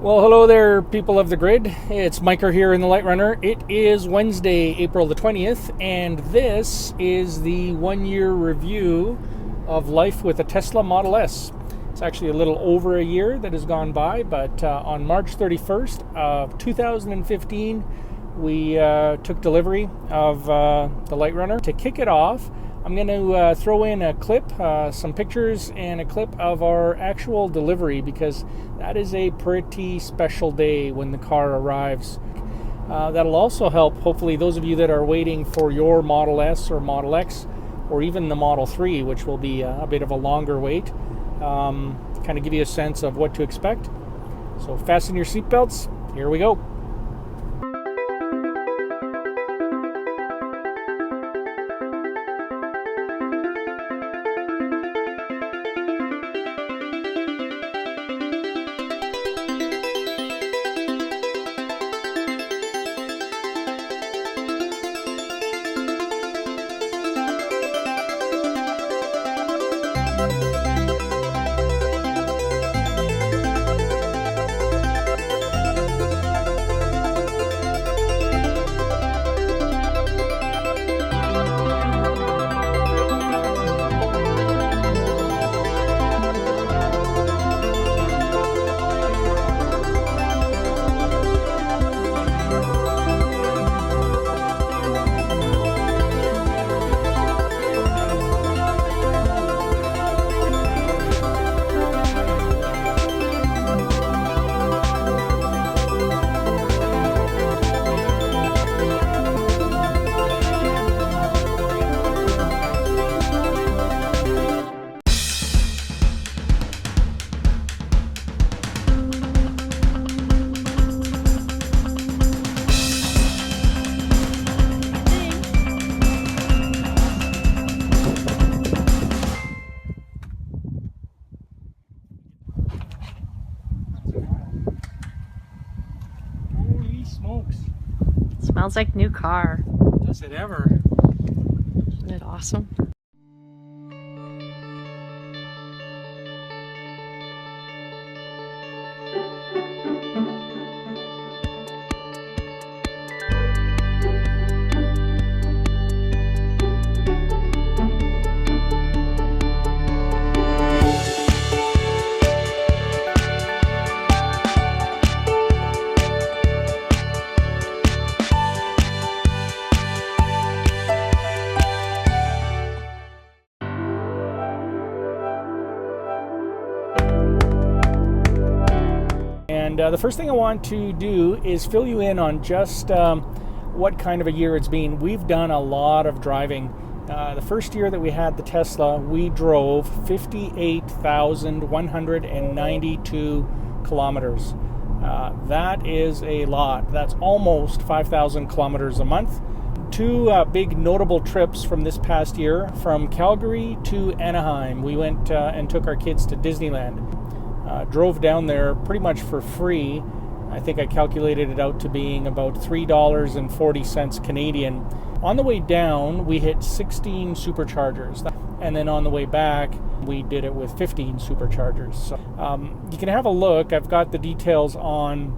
Well, hello there, people of the grid. It's Miker here in the Light Runner. It is Wednesday, April the 20th, and this is the 1-year review of life with a Tesla Model S. It's actually a little over a year that has gone by, but on March 31st of 2015, we took delivery of the Light Runner. To kick it off, I'm going to throw in a clip, some pictures and a clip of our actual delivery, because that is a pretty special day when the car arrives. That'll also help, hopefully, those of you that are waiting for your Model S or Model X, or even the Model 3, which will be a bit of a longer wait, kind of give you a sense of what to expect. So fasten your seatbelts. Here we go. Holy smokes. Smells like new car. Does it ever? Isn't it awesome? And the first thing I want to do is fill you in on just what kind of a year it's been. We've done a lot of driving. The first year that we had the Tesla, we drove 58,192 kilometers. That is a lot. That's almost 5,000 kilometers a month. Two big notable trips from this past year, from Calgary to Anaheim. We went and took our kids to Disneyland. Drove down there pretty much for free. I think I calculated it out to being about $3.40 Canadian. On the way down, we hit 16 superchargers. And then on the way back, we did it with 15 superchargers. So you can have a look. I've got the details on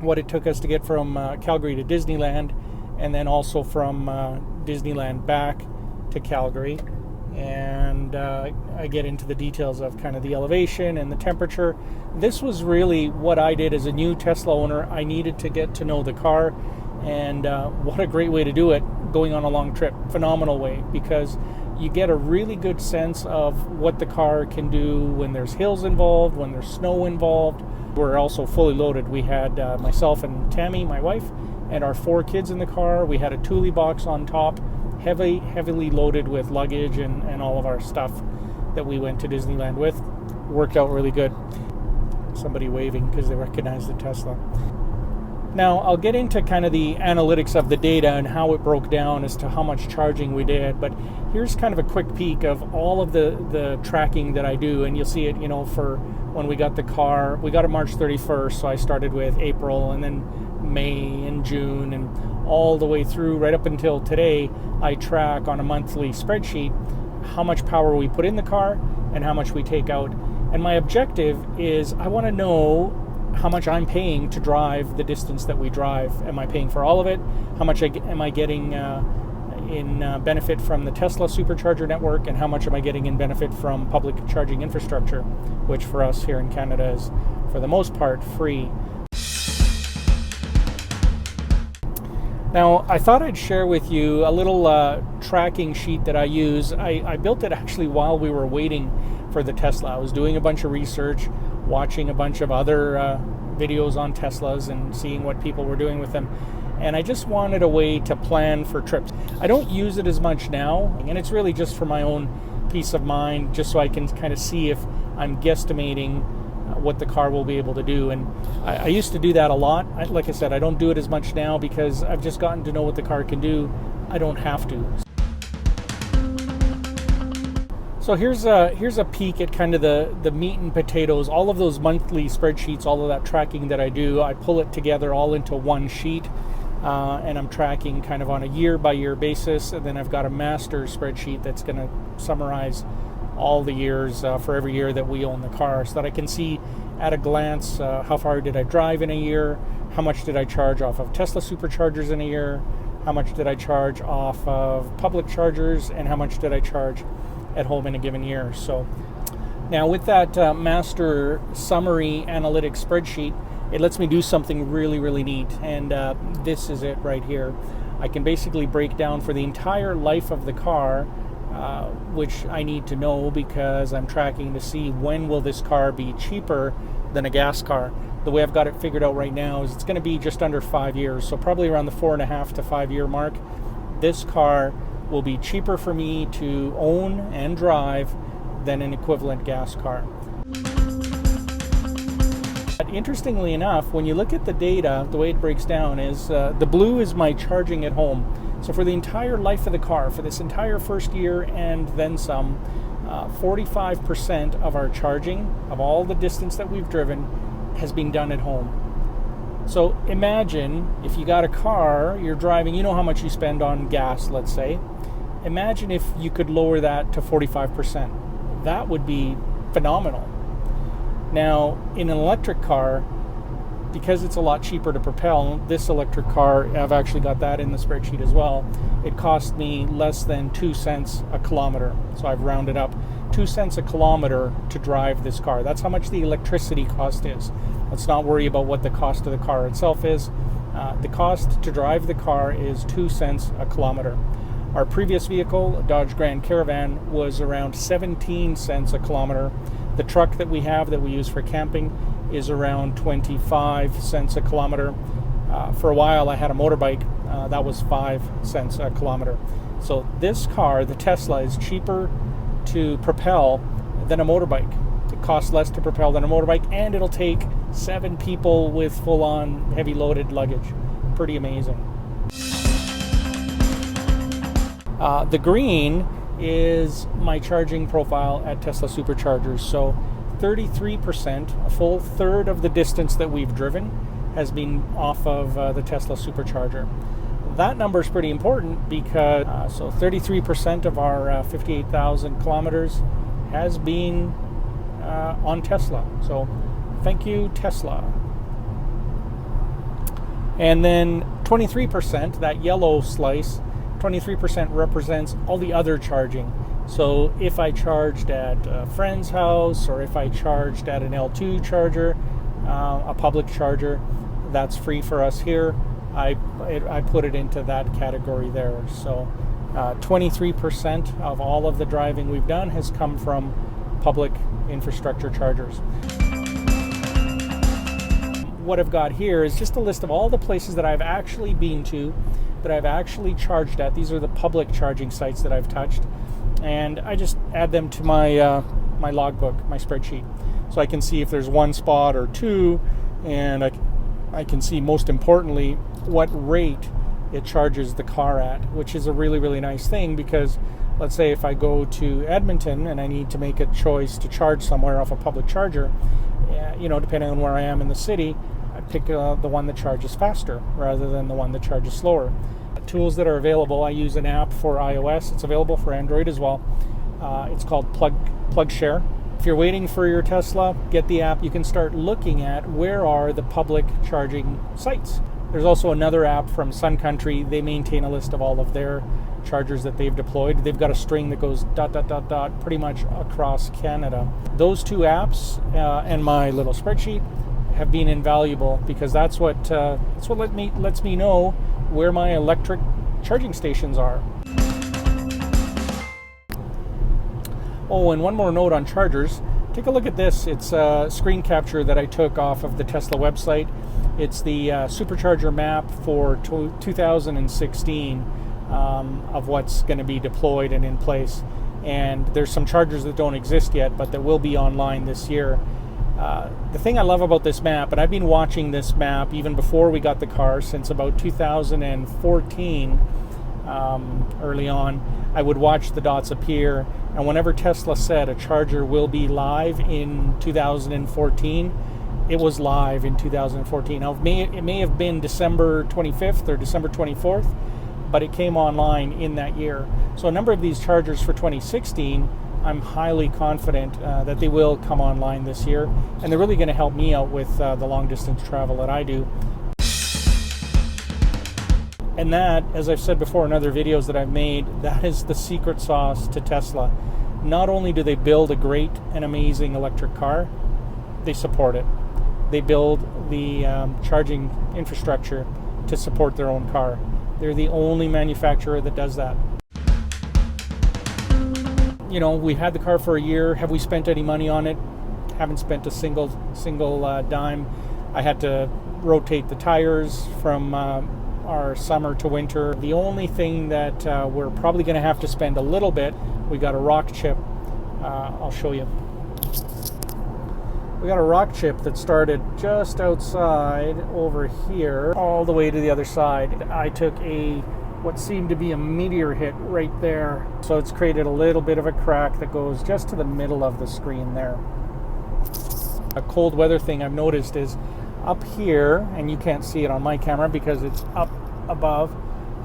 what it took us to get from Calgary to Disneyland, and then also from Disneyland back to Calgary. And I get into the details of kind of the elevation and the temperature. This was really what I did as a new Tesla owner. I needed to get to know the car, and what a great way to do it, going on a long trip. Phenomenal way, because you get a really good sense of what the car can do when there's hills involved, when there's snow involved. We're also fully loaded. We had myself and Tammy, my wife, and our 4 kids in the car. We had a Thule box on top, heavily loaded with luggage and all of our stuff that we went to Disneyland with. Worked out really good. Somebody waving because they recognized the Tesla. Now, I'll get into kind of the analytics of the data and how it broke down as to how much charging we did, but here's kind of a quick peek of all of the tracking that I do, and you'll see it, for when we got the car. We got it March 31st, so I started with April, and then May and June, and all the way through right up until today. I track on a monthly spreadsheet how much power we put in the car and how much we take out. And my objective is I want to know how much I'm paying to drive the distance that we drive. Am I paying for all of it? How much am I getting in benefit from the Tesla supercharger network, and how much am I getting in benefit from public charging infrastructure, which for us here in Canada is, for the most part, free. Now, I thought I'd share with you a little tracking sheet that I use. I built it actually while we were waiting for the Tesla. I was doing a bunch of research, watching a bunch of other videos on Teslas and seeing what people were doing with them. And I just wanted a way to plan for trips. I don't use it as much now, and it's really just for my own peace of mind, just so I can kind of see if I'm guesstimating what the car will be able to do. And I used to do that a lot. Like I said, I don't do it as much now because I've just gotten to know what the car can do. I don't have to. So here's a peek at kind of the meat and potatoes, all of those monthly spreadsheets, all of that tracking that I do. I pull it together all into one sheet, and I'm tracking kind of on a year-by-year basis. And then I've got a master spreadsheet that's going to summarize all the years for every year that we own the car, so that I can see at a glance how far did I drive in a year, how much did I charge off of Tesla superchargers in a year, how much did I charge off of public chargers, and how much did I charge at home in a given year. So now with that master summary analytics spreadsheet, it lets me do something really, really neat, and this is it right here. I can basically break down for the entire life of the car, which I need to know because I'm tracking to see when will this car be cheaper than a gas car. The way I've got it figured out right now is it's going to be just under 5 years, so probably around the 4.5 to 5 year mark. This car will be cheaper for me to own and drive than an equivalent gas car. But interestingly enough, when you look at the data, the way it breaks down is the blue is my charging at home. So for the entire life of the car, for this entire first year and then some, 45% of our charging, of all the distance that we've driven, has been done at home. So imagine if you got a car, you're driving, you know how much you spend on gas, let's say. Imagine if you could lower that to 45%. That would be phenomenal. Now, in an electric car, because it's a lot cheaper to propel, this electric car, I've actually got that in the spreadsheet as well, it cost me less than 2 cents a kilometer. So I've rounded up 2 cents a kilometer to drive this car. That's how much the electricity cost is. Let's not worry about what the cost of the car itself is. The cost to drive the car is 2 cents a kilometer. Our previous vehicle, a Dodge Grand Caravan, was around 17 cents a kilometer. The truck that we have that we use for camping is around 25 cents a kilometer. For a while I had a motorbike that was 5 cents a kilometer. So this car, the Tesla, is cheaper to propel than a motorbike. It costs less to propel than a motorbike, and it'll take 7 people with full-on heavy loaded luggage. Pretty amazing. The green is my charging profile at Tesla superchargers. So 33%, a full third of the distance that we've driven, has been off of the Tesla supercharger. That number is pretty important because so 33% of our 58,000 kilometers has been on Tesla. So thank you, Tesla. And then 23%, that yellow slice, 23% represents all the other charging. So if I charged at a friend's house, or if I charged at an L2 charger, a public charger, that's free for us here. I put it into that category there. So 23% of all of the driving we've done has come from public infrastructure chargers. What I've got here is just a list of all the places that I've actually been to, that I've actually charged at. These are the public charging sites that I've touched, and I just add them to my my logbook, my spreadsheet, so I can see if there's one spot or two, and I can see, most importantly, what rate it charges the car at, which is a really, really nice thing, because let's say if I go to Edmonton and I need to make a choice to charge somewhere off a public charger, depending on where I am in the city, I pick the one that charges faster rather than the one that charges slower. Tools that are available, I use an app for iOS. It's available for Android as well. It's called PlugShare If you're waiting for your Tesla, get the app. You can start looking at where are the public charging sites. There's also another app from Sun Country. They maintain a list of all of their chargers that they've deployed. They've got a string that goes ... pretty much across Canada. Those two apps and my little spreadsheet have been invaluable, because that's what lets me know where my electric charging stations are. Oh, and one more note on chargers. Take a look at this. It's a screen capture that I took off of the Tesla website. It's the supercharger map for 2016 of what's going to be deployed and in place. And there's some chargers that don't exist yet, but that will be online this year. The thing I love about this map, and I've been watching this map even before we got the car, since about 2014, early on, I would watch the dots appear, and whenever Tesla said a charger will be live in 2014, it was live in 2014. Now, it may have been December 25th or December 24th, but it came online in that year. So a number of these chargers for 2016, I'm highly confident that they will come online this year, and they're really going to help me out with the long distance travel that I do. And that, as I've said before in other videos that I've made, that is the secret sauce to Tesla. Not only do they build a great and amazing electric car, they support it. They build the charging infrastructure to support their own car. They're the only manufacturer that does that. You know, we had the car for a year. Have we spent any money on it? Haven't spent a single dime. I had to rotate the tires from our summer to winter. The only thing that we're probably going to have to spend a little bit, we got a rock chip. I'll show you. We got a rock chip that started just outside over here, all the way to the other side. I took what seemed to be a meteor hit right there. So it's created a little bit of a crack that goes just to the middle of the screen there. A cold weather thing I've noticed is up here, and you can't see it on my camera because it's up above,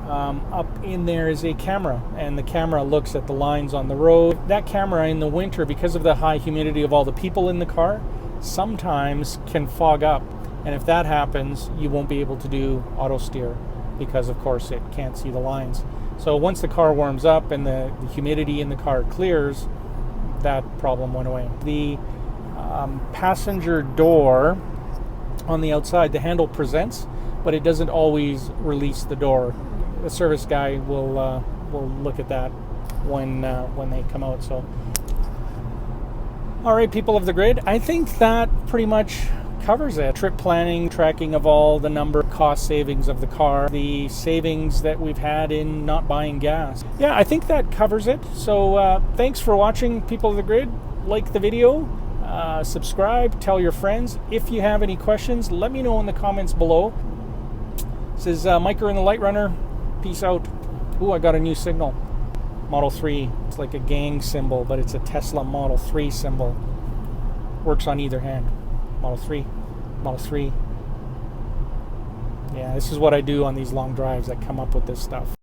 up in there is a camera, and the camera looks at the lines on the road. That camera in the winter, because of the high humidity of all the people in the car, sometimes can fog up, and if that happens, you won't be able to do auto steer, because of course it can't see the lines. So once the car warms up and the humidity in the car clears, that problem went away. The passenger door on the outside, the handle presents, but it doesn't always release the door. The service guy will look at that when they come out. So, all right, people of the grid, I think that pretty much covers it. Trip planning, tracking of all the number, cost savings of the car, the savings that we've had in not buying gas. Yeah, I think that covers it. So thanks for watching, people of the grid. Like the video, subscribe, tell your friends. If you have any questions, let me know in the comments below. This is Micah in the Light Runner. Peace out. Ooh, I got a new signal. Model 3. It's like a gang symbol, but it's a Tesla Model 3 symbol. Works on either hand. Model 3. Model 3. Yeah, this is what I do on these long drives. I come up with this stuff.